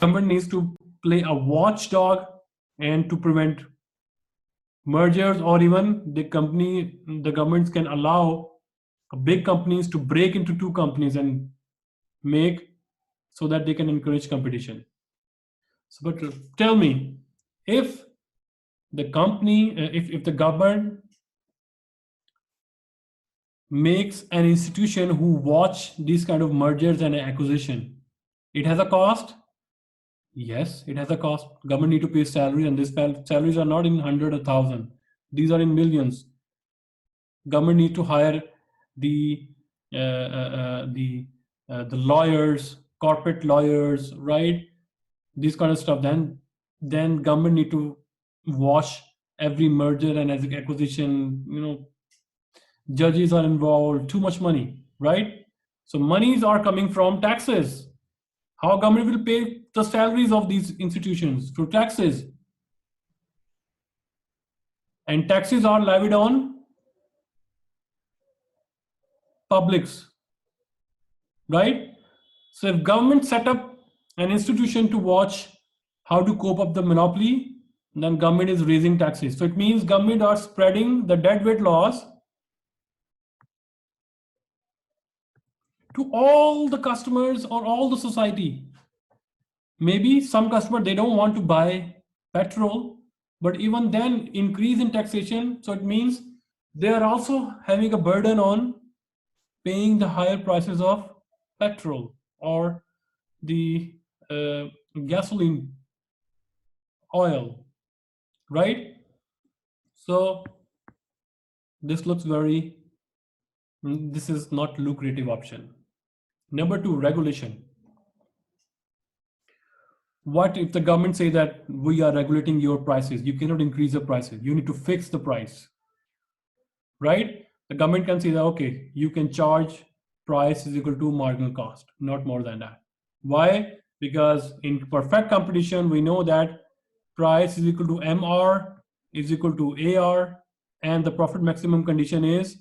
government needs to play a watchdog and to prevent mergers, or even the governments can allow big companies to break into two companies and make so that they can encourage competition. So, but tell me, if the company, if the government makes an institution who watch these kind of mergers and acquisition, it has a cost. Yes, it has a cost. Government need to pay salary, and these salaries are not in hundred or thousand. These are in millions. Government need to hire the the lawyers, corporate lawyers, right? This kind of stuff. Then government need to watch every merger and acquisition. Judges are involved. Too much money, right? So monies are coming from taxes. How government will pay the salaries of these institutions? Through taxes. And taxes are levied on publics, right? So if government set up an institution to watch how to cope up the monopoly, then government is raising taxes. So it means government are spreading the deadweight laws to all the customers or all the society. Maybe some customer, they don't want to buy petrol, but even then increase in taxation. So it means they are also having a burden on paying the higher prices of petrol or the gasoline, oil, right? So this is not lucrative option. Number two, regulation. What if the government say that we are regulating your prices? You cannot increase the prices. You need to fix the price, right? The government can say that, okay, you can charge price is equal to marginal cost, not more than that. Why? Because in perfect competition, we know that price is equal to MR is equal to AR, and the profit maximum condition is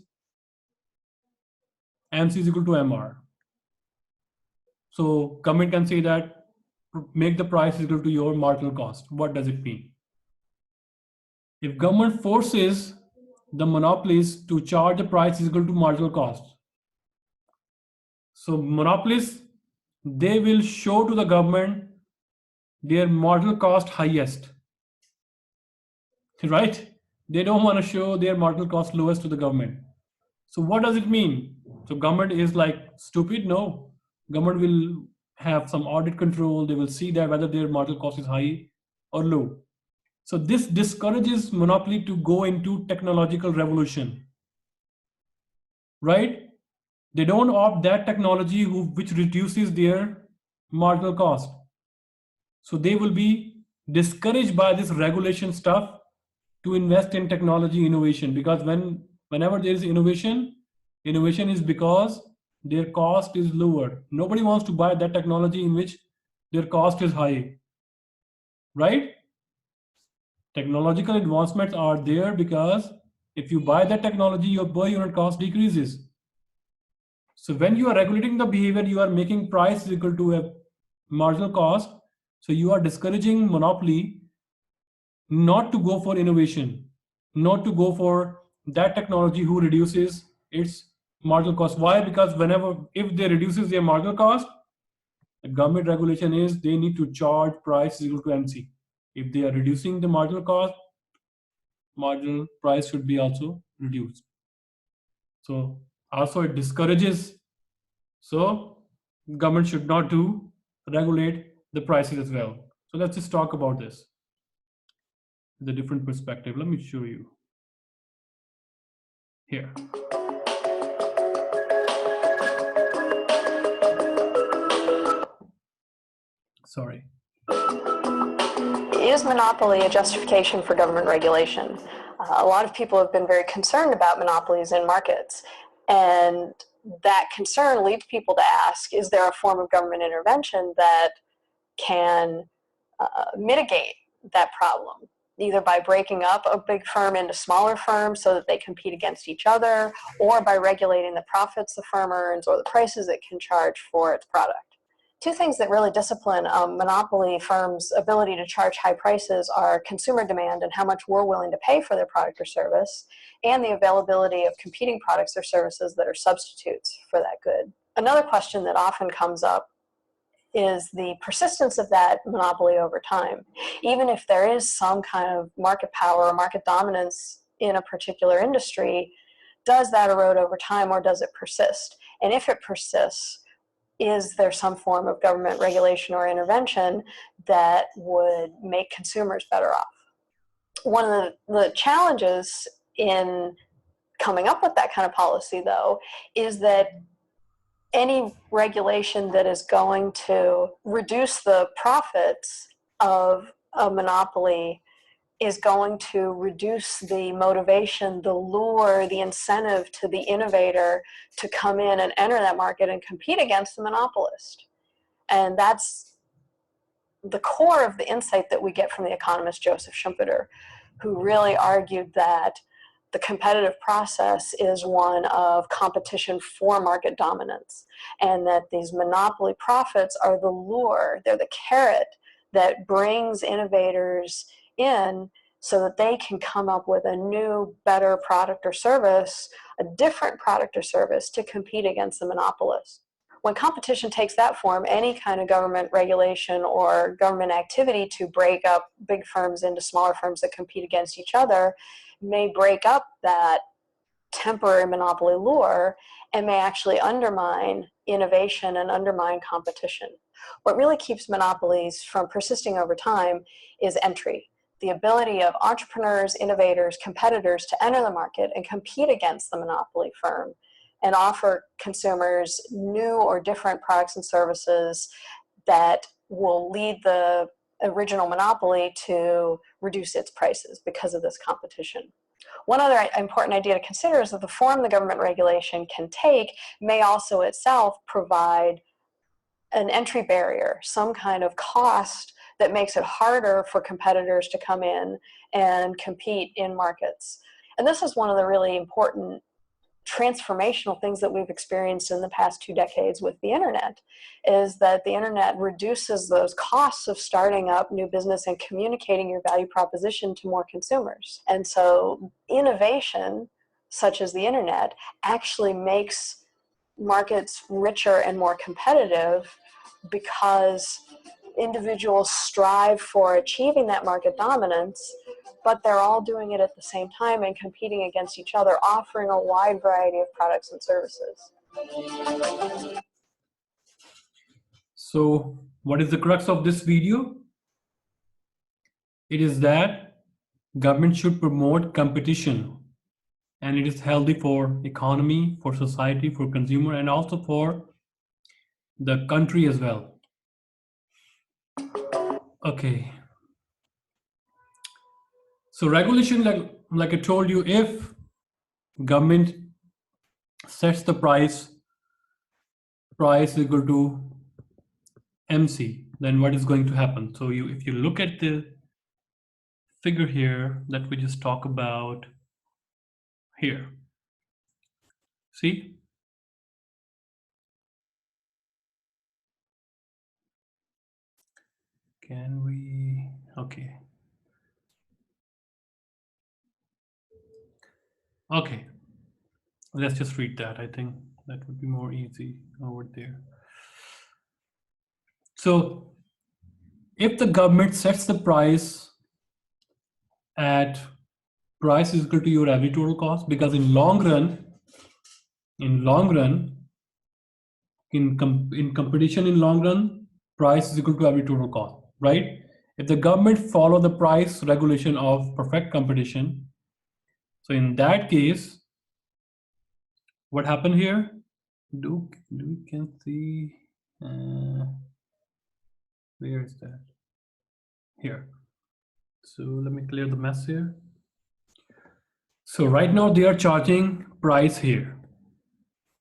MC is equal to MR. So government can say that make the price equal to your marginal cost. What does it mean? If government forces the monopolists to charge the price equal to marginal cost, so monopolists, they will show to the government their marginal cost highest, right? They don't want to show their marginal cost lowest to the government. So what does it mean? So government is like stupid? No. Government will have some audit control. They will see that whether their marginal cost is high or low. So this discourages monopoly to go into technological revolution, right? They don't opt that technology which reduces their marginal cost. So they will be discouraged by this regulation stuff to invest in technology innovation, because whenever there is innovation is because their cost is lower. Nobody wants to buy that technology in which their cost is high, right? Technological advancements are there because if you buy that technology, your per unit cost decreases. So when you are regulating the behavior, you are making price equal to a marginal cost. So you are discouraging monopoly not to go for innovation, not to go for that technology who reduces its marginal cost. Why? Because if they reduces their marginal cost, the government regulation is they need to charge price equal to MC. If they are reducing the marginal cost, marginal price should be also reduced. So also it discourages. So government should not regulate the prices as well. So let's just talk about this, the different perspective. Let me show you here. Sorry. Is monopoly a justification for government regulation? A lot of people have been very concerned about monopolies in markets, and that concern leads people to ask, is there a form of government intervention that can mitigate that problem, either by breaking up a big firm into smaller firms so that they compete against each other, or by regulating the profits the firm earns or the prices it can charge for its product? Two things that really discipline monopoly firms' ability to charge high prices are consumer demand and how much we're willing to pay for their product or service, and the availability of competing products or services that are substitutes for that good. Another question that often comes up is the persistence of that monopoly over time. Even if there is some kind of market power or market dominance in a particular industry, does that erode over time or does it persist? And if it persists, is there some form of government regulation or intervention that would make consumers better off? One of the challenges in coming up with that kind of policy, though, is that any regulation that is going to reduce the profits of a monopoly is going to reduce the motivation, the lure, the incentive to the innovator to come in and enter that market and compete against the monopolist. And that's the core of the insight that we get from the economist Joseph Schumpeter, who really argued that the competitive process is one of competition for market dominance, and that these monopoly profits are the lure, they're the carrot that brings innovators in so that they can come up with a new, better product or service, a different product or service to compete against the monopolist. When competition takes that form, any kind of government regulation or government activity to break up big firms into smaller firms that compete against each other may break up that temporary monopoly lure and may actually undermine innovation and undermine competition. What really keeps monopolies from persisting over time is entry. The ability of entrepreneurs, innovators, competitors to enter the market and compete against the monopoly firm and offer consumers new or different products and services that will lead the original monopoly to reduce its prices because of this competition. One other important idea to consider is that the form the government regulation can take may also itself provide an entry barrier, some kind of cost that makes it harder for competitors to come in and compete in markets. And this is one of the really important transformational things that we've experienced in the past 2 decades with the internet, is that the internet reduces those costs of starting up new business and communicating your value proposition to more consumers. And so innovation, such as the internet, actually makes markets richer and more competitive because individuals strive for achieving that market dominance, but they're all doing it at the same time and competing against each other, offering a wide variety of products and services. So what is the crux of this video? It is that government should promote competition, and it is healthy for economy, for society, for consumer, and also for the country as well. Okay. So regulation, like I told you, if government sets the price equal to MC, then what is going to happen? So if you look at the figure here that we just talked about here, see? Can we, okay. Okay, let's just read that. I think that would be more easy over there. So if the government sets the price at price is equal to your average total cost, because in long run, in competition in long run, price is equal to average total cost, right? If the government follow the price regulation of perfect competition, so in that case, what happened here? Do we can see where is that? Here. So let me clear the mess here. So right now they are charging price here.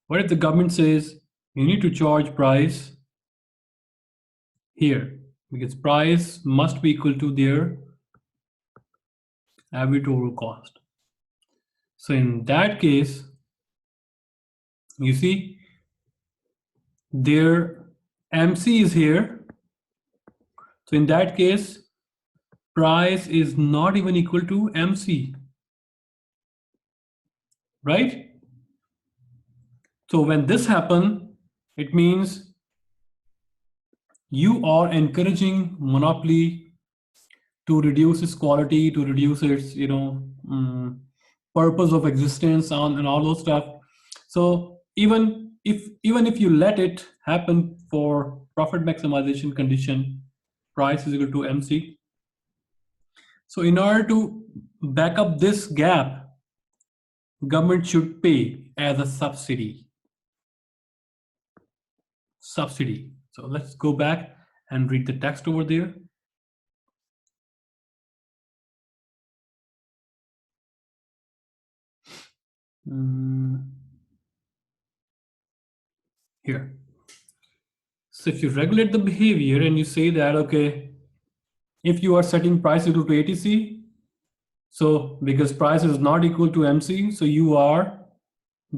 What if the government says you need to charge price here, because price must be equal to their average total cost. So in that case, you see, their MC is here. So in that case, price is not even equal to MC, right? So when this happens, it means you are encouraging monopoly to reduce its quality, to reduce its, purpose of existence on and all those stuff. So even if you let it happen for profit maximization condition, price is equal to MC. So in order to back up this gap, government should pay as a subsidy. So let's go back and read the text over there. Here. So if you regulate the behavior and you say that, okay, if you are setting price equal to ATC, so because price is not equal to MC, so you are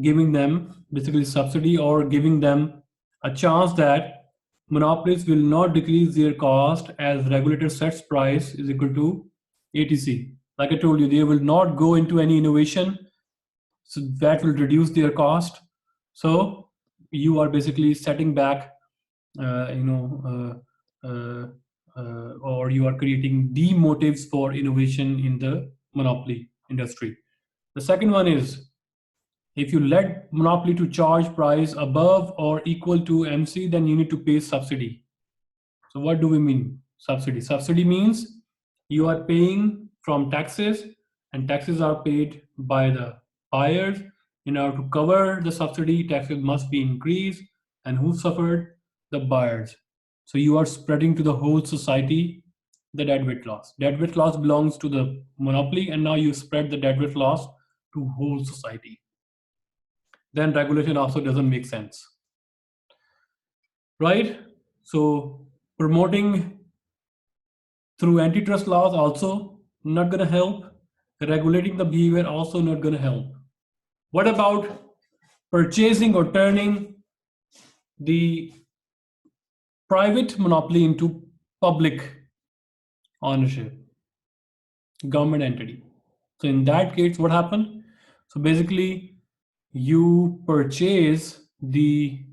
giving them basically subsidy or giving them a chance that monopolies will not decrease their cost as regulator sets price is equal to ATC. Like I told you, they will not go into any innovation, so that will reduce their cost. So you are basically setting back, or you are creating demotives for innovation in the monopoly industry. The second one is, if you let monopoly to charge price above or equal to MC, then you need to pay subsidy. So what do we mean subsidy? Subsidy means you are paying from taxes, and taxes are paid by the buyers. In order to cover the subsidy, taxes must be increased, and who suffered? The buyers. So you are spreading to the whole society the deadweight loss. Deadweight loss belongs to the monopoly, and now you spread the deadweight loss to whole society. Then regulation also doesn't make sense, right? So promoting through antitrust laws also not going to help. Regulating the behavior also not going to help. What about purchasing or turning the private monopoly into public ownership, government entity? So in that case, what happened? So basically, you purchase the